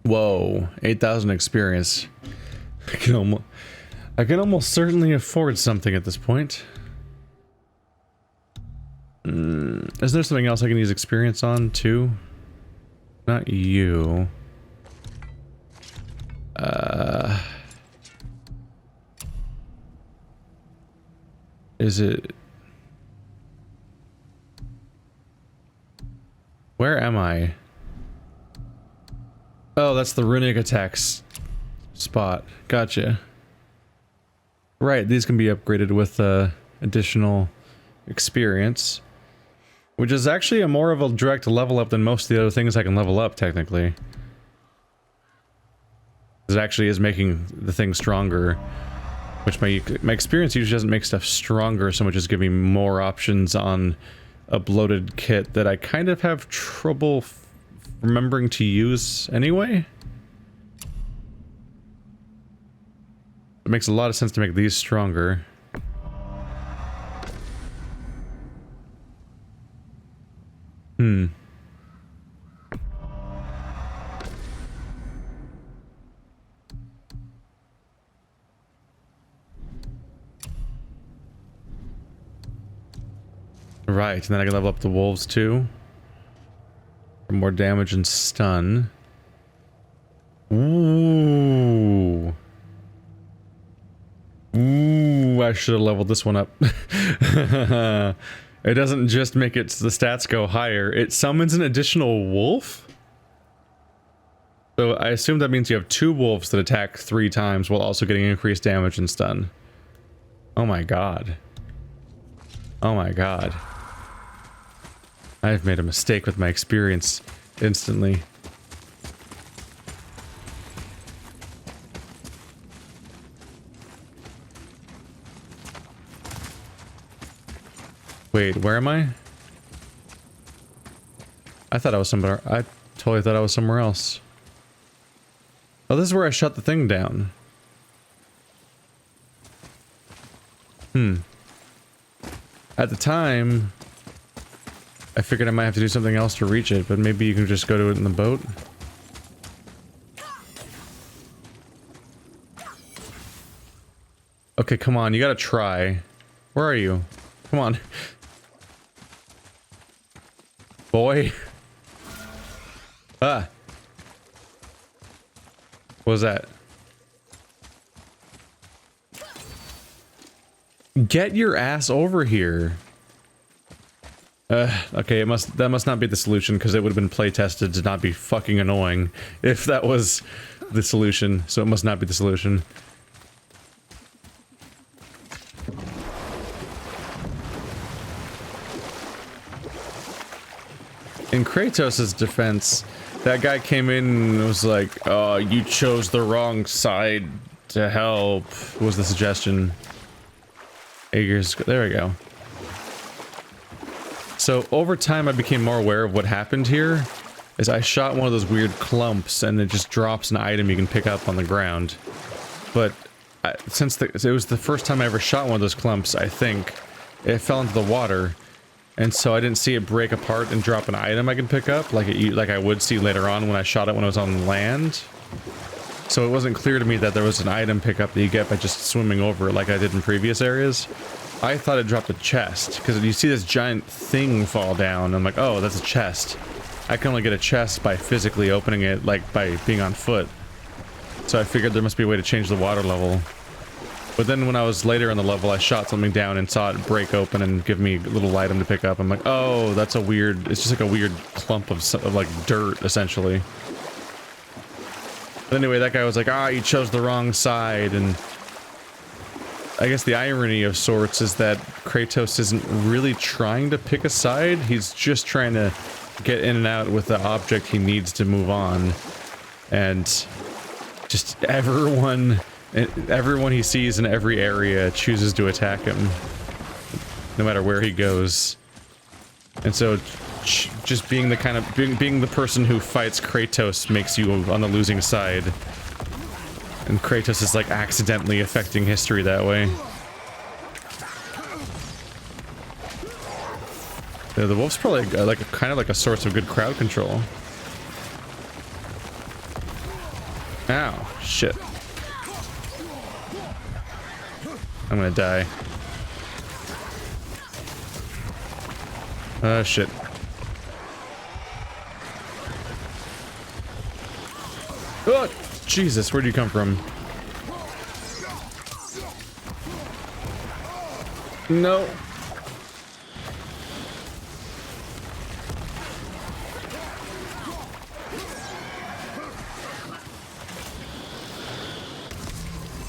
Whoa, 8,000 experience. I can almost certainly afford something at this point. Is there something else I can use experience on too? Not you. Is it? Where am I? Oh, that's the runic attacks spot. Gotcha. Right, these can be upgraded with additional experience, which is actually a more of a direct level up than most of the other things I can level up, technically. It actually is making the thing stronger, which my experience usually doesn't make stuff stronger so much as give me more options on a bloated kit that I kind of have trouble remembering to use anyway. It makes a lot of sense to make these stronger. Right, and then I can level up the wolves too. For more damage and stun. Ooh. Ooh, I should have leveled this one up. It doesn't just make the stats go higher, it summons an additional wolf? So I assume that means you have 2 wolves that attack 3 times while also getting increased damage and stun. Oh my god. Oh my god. I've made a mistake with my experience instantly. Wait, where am I? I thought I was somewhere. I totally thought I was somewhere else. Oh, this is where I shut the thing down. At the time, I figured I might have to do something else to reach it, but maybe you can just go to it in the boat. Okay, come on, you gotta try. Where are you? Come on. Boy. Ah. What was that? Get your ass over here. Okay, that must not be the solution, because it would have been play tested to not be fucking annoying if that was the solution, so it must not be the solution. In Kratos' defense, that guy came in and was like, "Oh, you chose the wrong side to help," was the suggestion. There we go. So over time I became more aware of what happened here, is I shot one of those weird clumps and it just drops an item you can pick up on the ground. But since it was the first time I ever shot one of those clumps, I think, it fell into the water. And so I didn't see it break apart and drop an item I can pick up, like I would see later on when I shot it when I was on land. So it wasn't clear to me that there was an item pickup that you get by just swimming over it like I did in previous areas. I thought it dropped a chest, because you see this giant thing fall down, I'm like, oh, that's a chest. I can only get a chest by physically opening it, like by being on foot. So I figured there must be a way to change the water level. But then when I was later in the level, I shot something down and saw it break open and give me a little item to pick up. I'm like, oh, that's a weird, it's just like a weird clump of like dirt, essentially. But anyway, that guy was like, ah, you chose the wrong side, and I guess the irony of sorts is that Kratos isn't really trying to pick a side, he's just trying to get in and out with the object he needs to move on. And just everyone he sees in every area chooses to attack him, no matter where he goes. And so just being the kind of being the person who fights Kratos makes you on the losing side, and Kratos is like accidentally affecting history that way. Yeah, the wolf's probably like kind of like a source of good crowd control. Ow, shit. I'm gonna die. Oh, shit. Oh, Jesus, where'd you come from? No.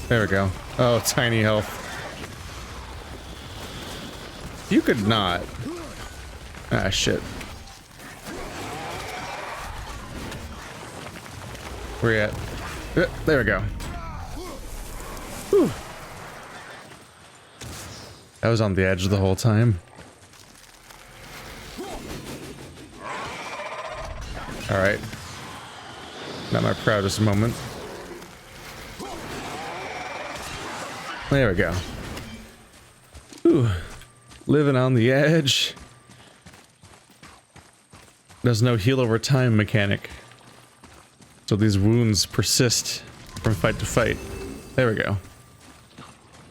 There we go. Oh, tiny health. You could not. Ah, shit. Where you at? There we go. Whew. I was on the edge the whole time. Alright. Not my proudest moment. There we go. Whew. Living on the edge. There's no heal over time mechanic. So these wounds persist from fight to fight. There we go.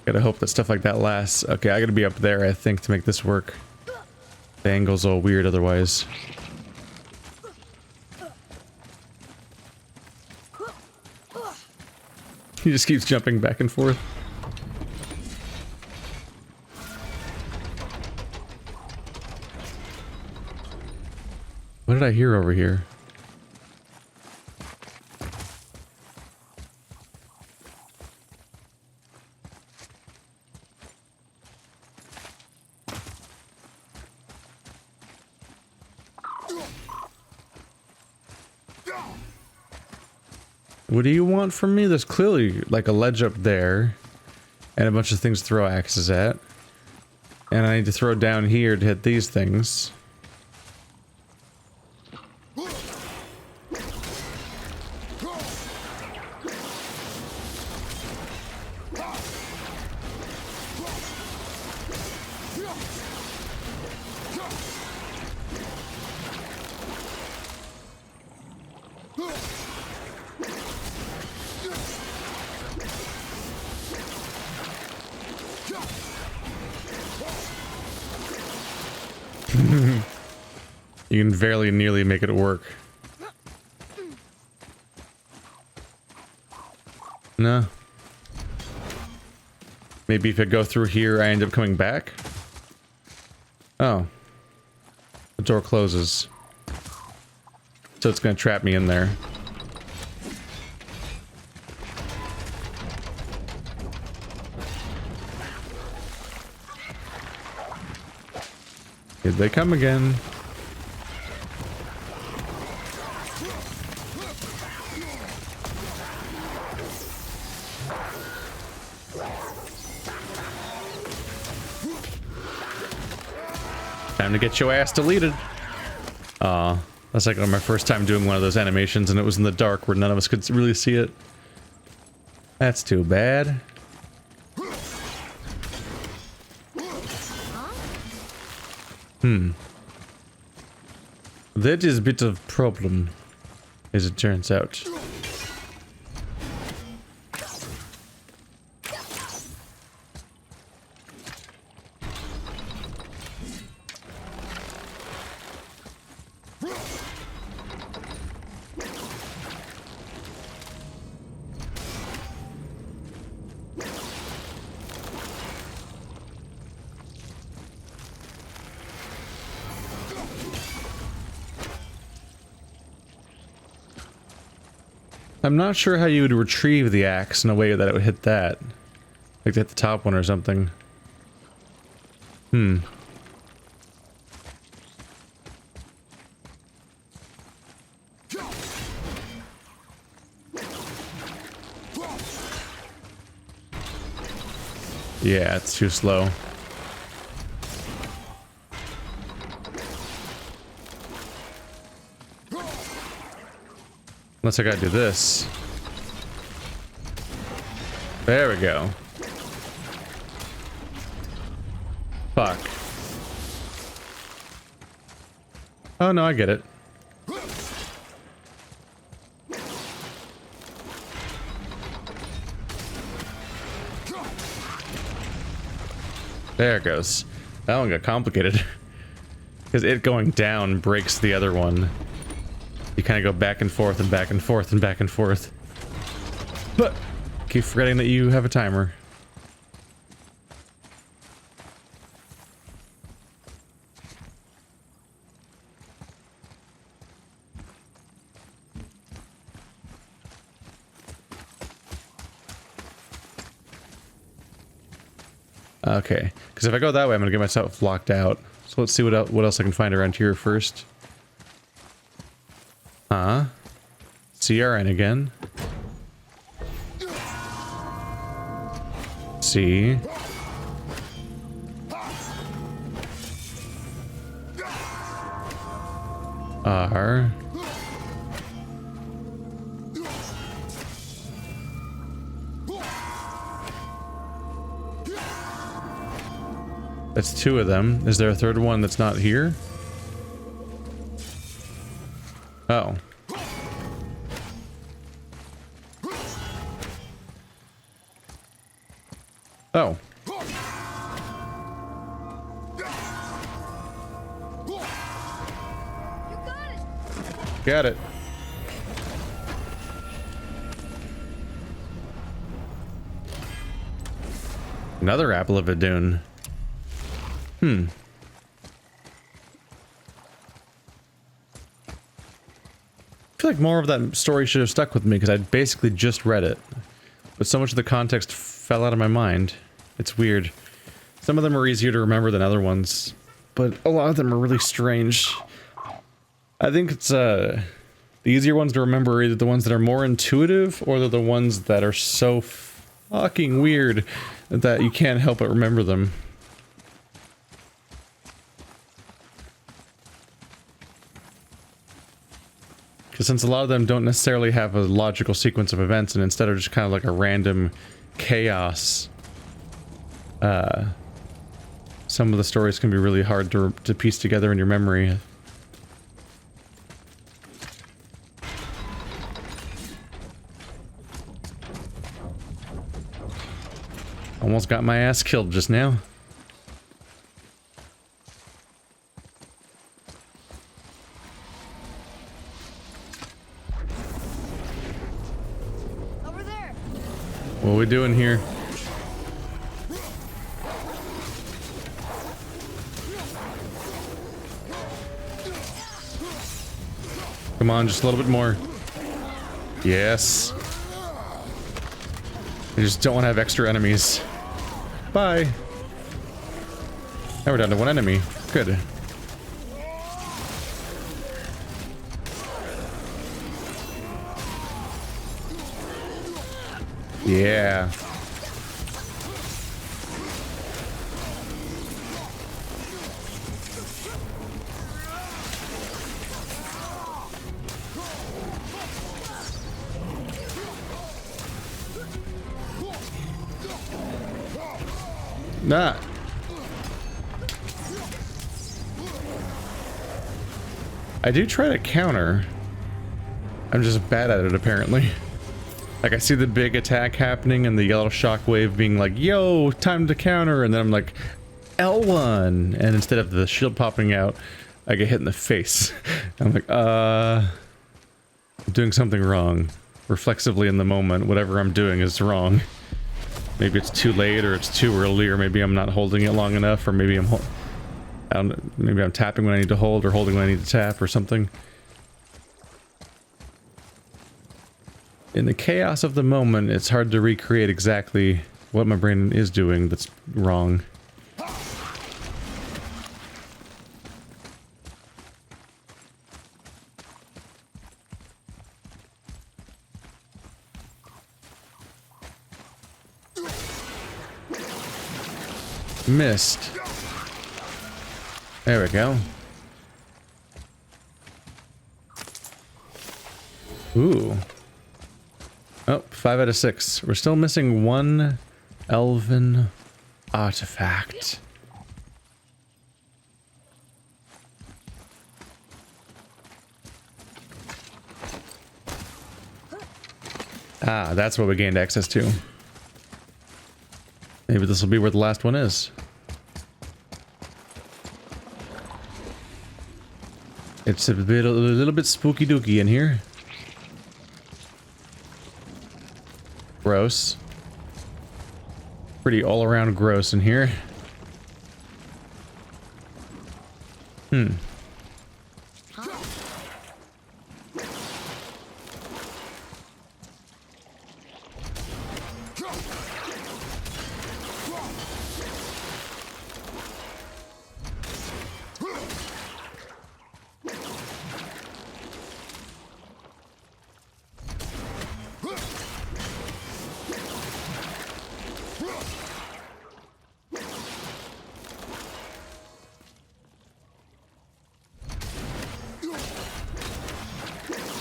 Gotta hope that stuff like that lasts. Okay, I gotta be up there, I think, to make this work. The angle's all weird otherwise. He just keeps jumping back and forth. What did I hear over here? What do you want from me? There's clearly like a ledge up there and a bunch of things to throw axes at. And I need to throw down here to hit these things. You can very nearly make it work. No. Maybe if I go through here, I end up coming back? Oh. The door closes. So it's gonna trap me in there. Here they come again. Time to get your ass deleted. Aw, that's like my first time doing one of those animations and it was in the dark where none of us could really see it. That's too bad. That is a bit of problem, as it turns out. I'm not sure how you would retrieve the axe in a way that it would hit that. Like to hit the top one or something. Yeah, it's too slow. Unless I gotta do this. There we go. Fuck. Oh no, I get it. There it goes. That one got complicated. Because it going down breaks the other one. You kind of go back and forth and back and forth and back and forth. But keep forgetting that you have a timer. Okay, because if I go that way, I'm gonna get myself locked out. So let's see what else I can find around here first. CRN again. C. R. That's two of them. Is there a third one that's not here? Oh. Oh. Got it. Another apple of a dune. I feel like more of that story should have stuck with me because I'd basically just read it. But so much of the context fell out of my mind. It's weird. Some of them are easier to remember than other ones, but a lot of them are really strange. I think it's the easier ones to remember are either the ones that are more intuitive or they're the ones that are so fucking weird that you can't help but remember them. Because since a lot of them don't necessarily have a logical sequence of events and instead are just kind of like a random chaos, some of the stories can be really hard to piece together in your memory. Almost got my ass killed just now. What are we doing here? Come on, just a little bit more. Yes. I just don't want to have extra enemies. Bye. Now we're down to one enemy. Good. Yeah. Nah. I do try to counter. I'm just bad at it apparently. Like, I see the big attack happening and the yellow shockwave being like, yo, time to counter, and then I'm like, L1, and instead of the shield popping out, I get hit in the face. I'm like, I'm doing something wrong. Reflexively in the moment, whatever I'm doing is wrong. Maybe it's too late, or it's too early, or maybe I'm not holding it long enough, or maybe maybe I'm tapping when I need to hold, or holding when I need to tap, or something. In the chaos of the moment, it's hard to recreate exactly what my brain is doing that's wrong. Missed. There we go. Ooh. Oh, 5 out of 6. We're still missing one elven artifact. Ah, that's what we gained access to. Maybe this will be where the last one is. It's a little bit spooky dooky in here. Gross. Pretty all around gross in here.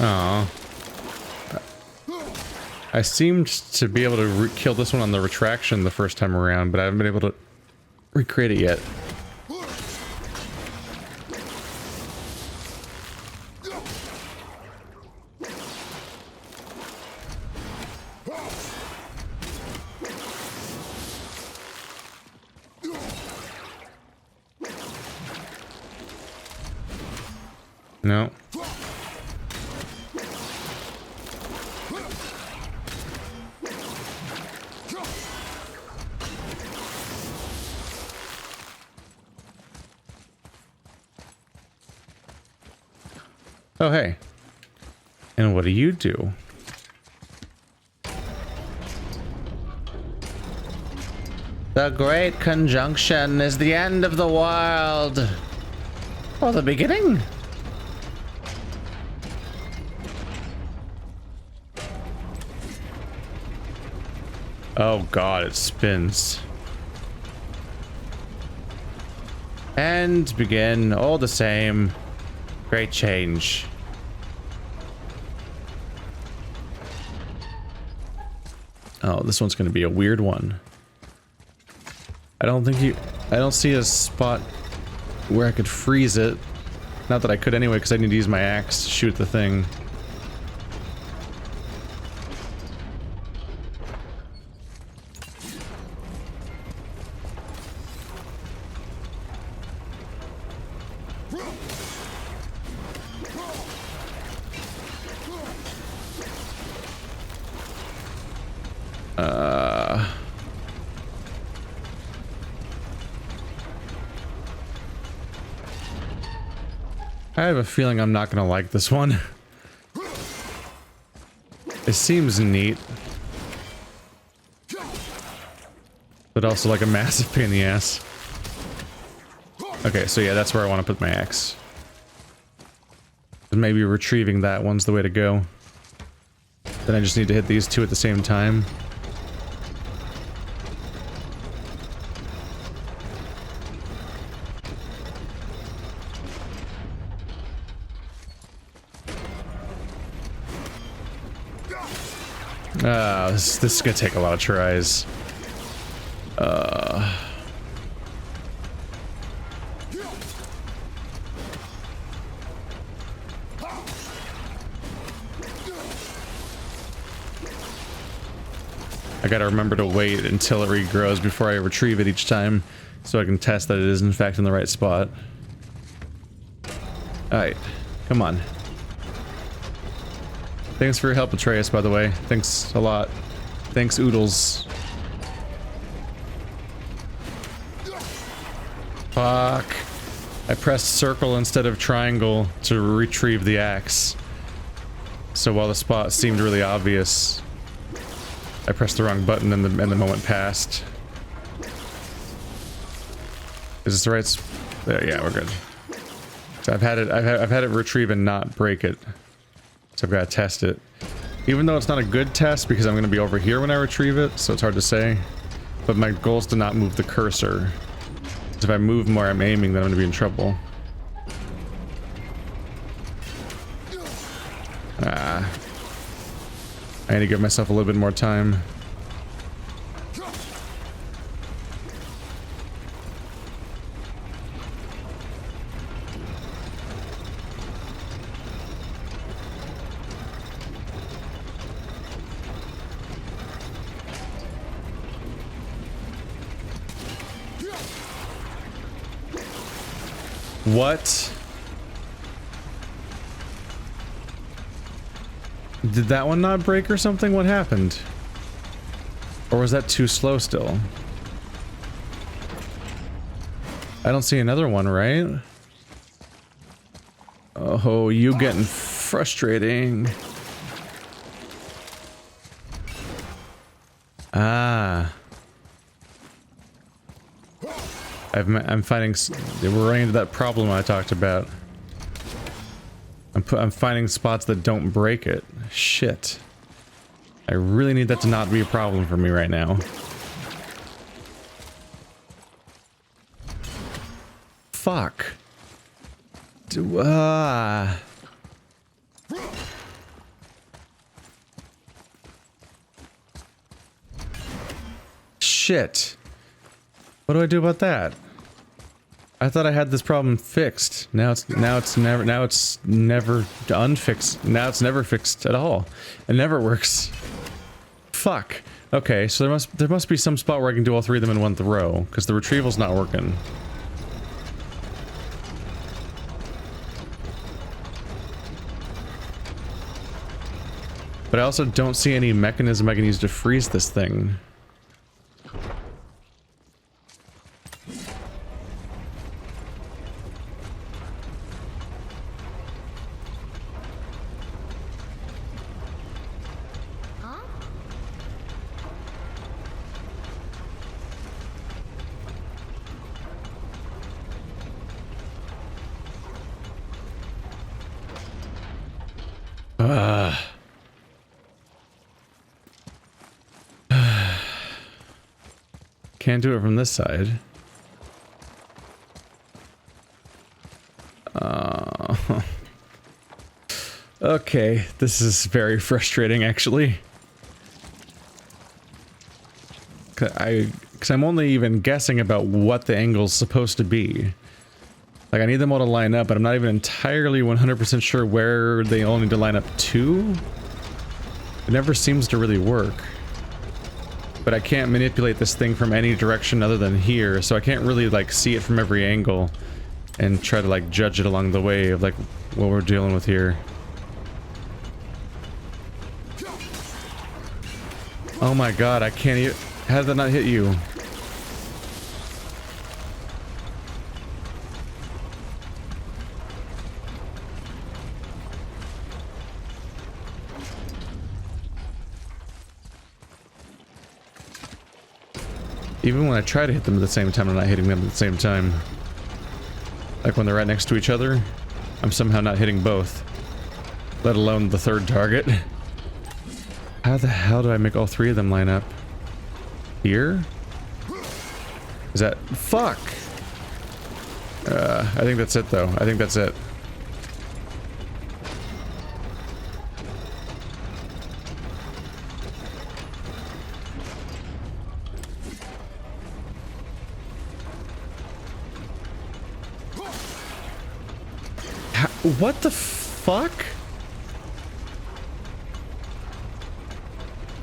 Oh, I seemed to be able to kill this one on the retraction the first time around, but I haven't been able to recreate it yet. No. Oh, hey. And what do you do? The Great Conjunction is the end of the world. Or the beginning? Oh god, it spins. And begin, all the same. Great change. Oh, this one's gonna be a weird one. I don't see a spot where I could freeze it. Not that I could anyway, because I need to use my axe to shoot the thing. I have a feeling I'm not gonna like this one. It seems neat, but also like a massive pain in the ass. Okay, so yeah, that's where I want to put my axe. Maybe retrieving that one's the way to go. Then I just need to hit these two at the same time. This is gonna take a lot of tries. I gotta remember to wait until it regrows before I retrieve it each time, so I can test that it is in fact in the right spot. Alright, come on. Thanks for your help, Atreus, by the way. Thanks a lot. Thanks, Oodles. Fuck. I pressed circle instead of triangle to retrieve the axe. So while the spot seemed really obvious, I pressed the wrong button and the moment passed. Is this the right yeah, we're good. So I've had it retrieve and not break it. So I've got to test it. Even though it's not a good test because I'm going to be over here when I retrieve it, so it's hard to say. But my goal is to not move the cursor. Because if I move more I'm aiming, then I'm going to be in trouble. I need to give myself a little bit more time. What? Did that one not break or something? What happened? Or was that too slow still? I don't see another one, right? Oh, you getting frustrating. Ah. I'm finding... We're running into that problem I talked about. I'm finding spots that don't break it. Shit. I really need that to not be a problem for me right now. Fuck. Shit. What do I do about that? I thought I had this problem fixed. Now it's never unfixed. Now it's never fixed at all. It never works. Fuck. Okay, so there must be some spot where I can do all three of them in one throw, because the retrieval's not working. But I also don't see any mechanism I can use to freeze this thing. Can't do it from this side. Okay, this is very frustrating actually. Because I'm only even guessing about what the angle's supposed to be. Like, I need them all to line up, but I'm not even entirely 100% sure where they all need to line up to. It never seems to really work. But I can't manipulate this thing from any direction other than here, so I can't really, like, see it from every angle and try to, like, judge it along the way of, like, what we're dealing with here. Oh my god, I can't even... How did that not hit you? Even when I try to hit them at the same time, I'm not hitting them at the same time. Like when they're right next to each other, I'm somehow not hitting both. Let alone the third target. How the hell do I make all three of them line up? Here? Is that... Fuck! I think that's it though. I think that's it. What the fuck?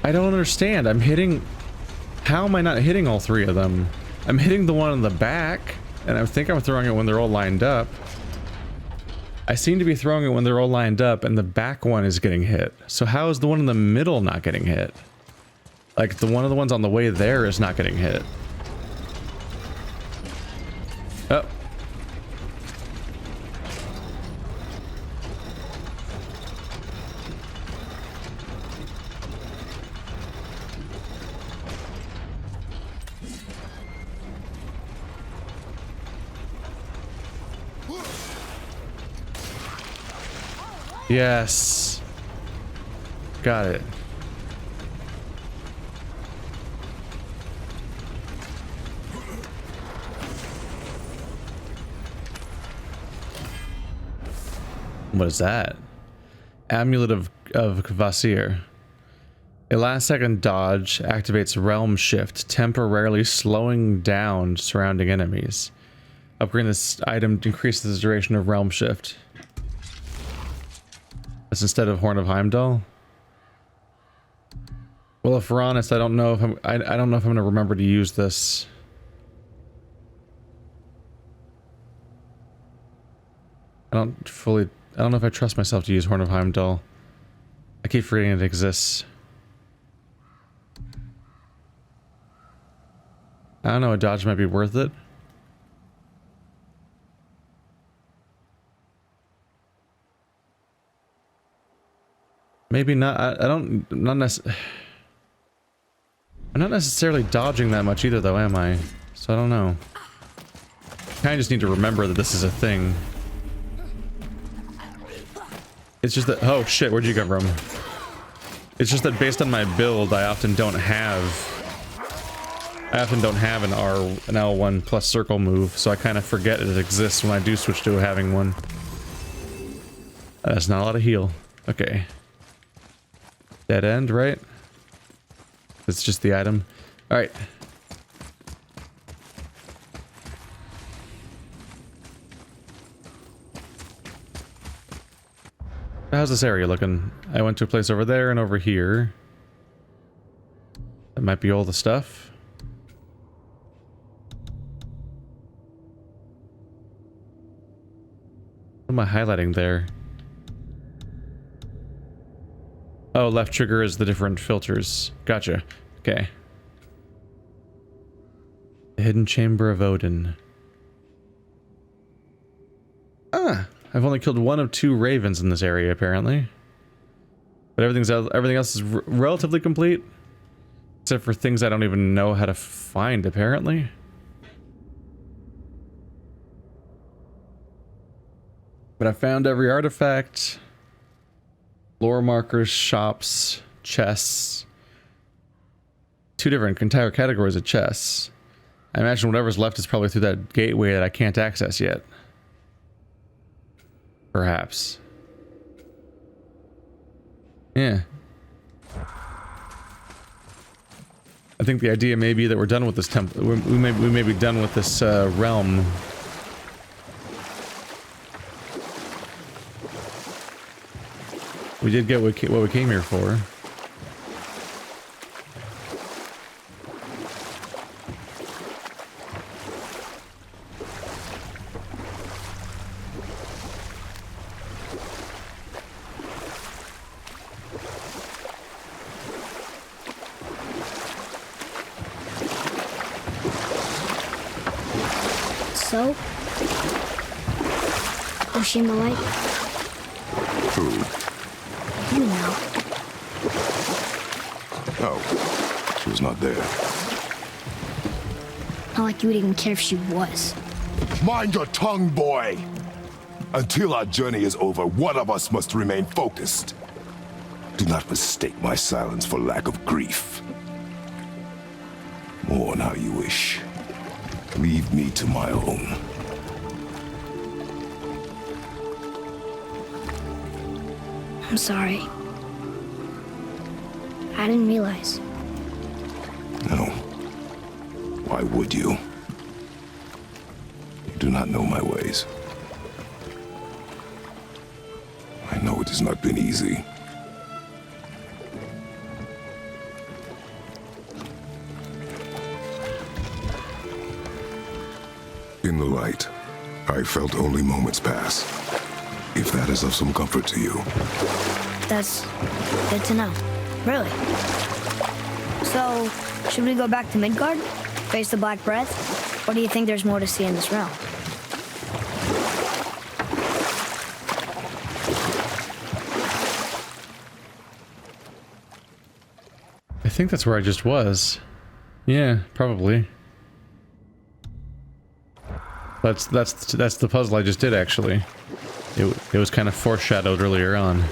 I don't understand. I'm hitting... How am I not hitting all three of them? I'm hitting the one on the back, and I think I'm throwing it when they're all lined up. I seem to be throwing it when they're all lined up, and the back one is getting hit. So how is the one in the middle not getting hit? Like, one of the ones on the way there is not getting hit. Oh. Yes. Got it. What is that? Amulet of Kvasir. A last second dodge activates Realm Shift, temporarily slowing down surrounding enemies. Upgrading this item increases the duration of Realm Shift. That's instead of Horn of Heimdall. Well, if we're honest, I don't know if I don't know if I'm gonna remember to use this. I don't know if I trust myself to use Horn of Heimdall. I keep forgetting it exists. I don't know, a dodge might be worth it. Maybe not. I'm not necessarily dodging that much either, though, am I? So I don't know. I just need to remember that this is a thing. It's just that— oh shit, where'd you come from? It's just that based on my build, I often don't have an L1 plus circle move, so I kind of forget it exists when I do switch to having one. That's not a lot of heal. Okay. Dead end, right? It's just the item. Alright. How's this area looking? I went to a place over there and over here. That might be all the stuff. What am I highlighting there? Oh, left trigger is the different filters. Gotcha. Okay. The hidden chamber of Odin. Ah! I've only killed 1 of 2 ravens in this area, apparently. But everything else is relatively complete. Except for things I don't even know how to find, apparently. But I found every artifact. Lore markers, shops, chests. 2 different entire categories of chests. I imagine whatever's left is probably through that gateway that I can't access yet. Perhaps. Yeah. I think the idea may be that we're done with this temple. We may be done with this realm. We did get what we came here for. So? Was she in the light? Who? You know. Oh, she was not there. Not like you would even care if she was. Mind your tongue, boy! Until our journey is over, one of us must remain focused. Do not mistake my silence for lack of grief. Mourn how you wish. Leave me to my own. I'm sorry. I didn't realize. No. Why would you? You do not know my ways. I know it has not been easy. In the light, I felt only moments pass. If that is of some comfort to you. That's good to know. Really. So, should we go back to Midgard? Face the Black Breath? Or do you think there's more to see in this realm? I think that's where I just was. Yeah, probably. That's the puzzle I just did, actually. It was kind of foreshadowed earlier on.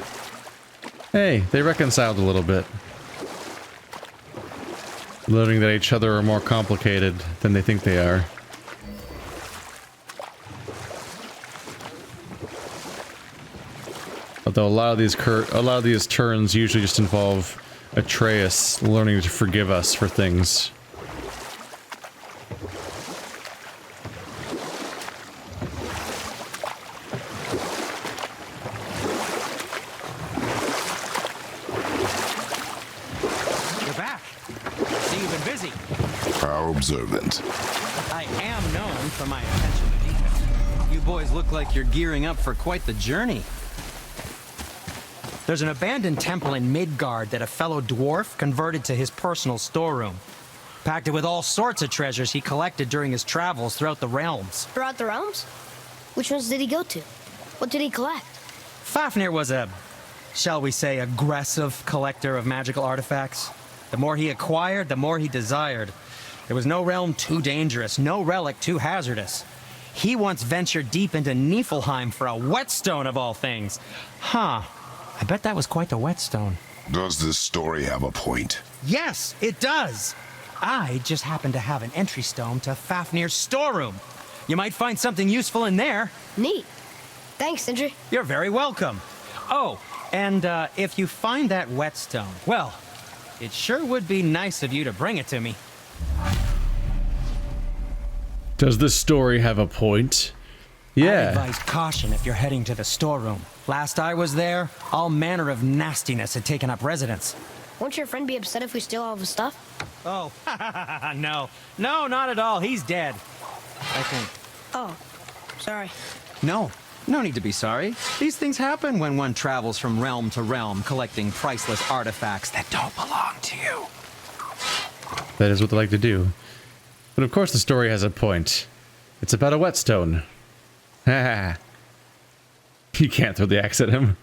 Hey, they reconciled a little bit. Learning that each other are more complicated than they think they are. Although a lot of these turns usually just involve Atreus learning to forgive us for things. Observant. I am known for my attention to detail. You boys look like you're gearing up for quite the journey. There's an abandoned temple in Midgard that a fellow dwarf converted to his personal storeroom. Packed it with all sorts of treasures he collected during his travels throughout the realms. Throughout the realms? Which ones did he go to? What did he collect? Fafnir was a, shall we say, aggressive collector of magical artifacts. The more he acquired, the more he desired. There was no realm too dangerous, no relic too hazardous. He once ventured deep into Niflheim for a whetstone of all things. Huh. I bet that was quite the whetstone. Does this story have a point? Yes, it does. I just happen to have an entry stone to Fafnir's storeroom. You might find something useful in there. Neat. Thanks, Sindri. You're very welcome. Oh, and if you find that whetstone, well, it sure would be nice of you to bring it to me. Does this story have a point? I Yeah. advise caution if you're heading to the storeroom. Last I was there, all manner of nastiness had taken up residence. Won't your friend be upset if we steal all of his stuff? Oh, no. No, not at all. He's dead. I think. Oh, sorry. No need to be sorry. These things happen when one travels from realm to realm, collecting priceless artifacts that don't belong to you. That is what they like to do. But of course the story has a point. It's about a whetstone. Ha ha. You can't throw the axe at him.